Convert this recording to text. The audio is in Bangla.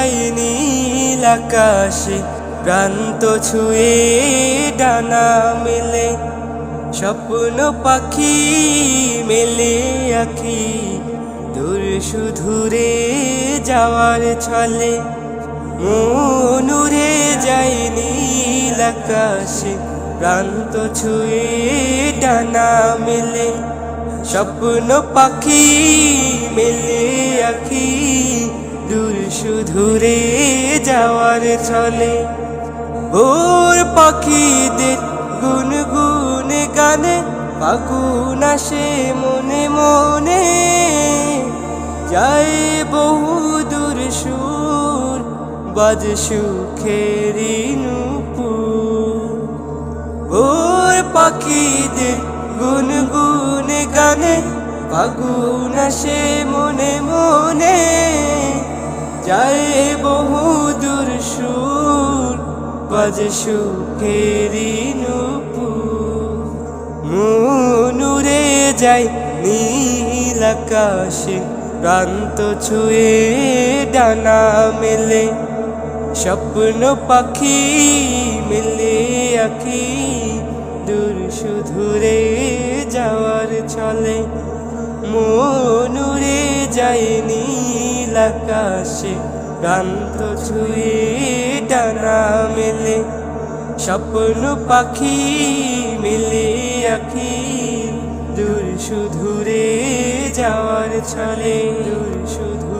যায় নীল আকাশে, প্রান্ত ছুঁয়ে ডানা মেলে। স্বপ্ন পাখি মেলে আখি, দূর সুদূরে যাওয়ার ছলে। মন উড়ে যায় নীল আকাশে, প্রান্ত ছুঁয়ে ডানা মেলে। স্বপ্ন পাখি মেলে আখি, দূর সুদূরে যাওয়ার ছলে। ভোর পাখিদের গুনগুন গানে ফাগুন আসে মনে মনে। যায় বহু দূর সুর, বাজ সুখেরি নূপুর। ভোর পাখিদের গুনগুন গানে ফাগুন আসে মনে মনে। যায় বহু দূর সুর, বাজে সুখেরি নূপুর। মন উড়ে যায় নীল আকাশে, প্রান্ত ছুঁয়ে ডানা মেলে। স্বপ্ন পাখি মেলে আখি, দূর সুদূরে যাওয়ার ছলে। মন উড়ে যায় নীল আকাশে, প্রান্ত ছুঁয়ে ডানা মেলে। স্বপ্ন পাখি মেলে আখি, দূর সুদূরে যাওয়ার ছলে। দূর সুদূরে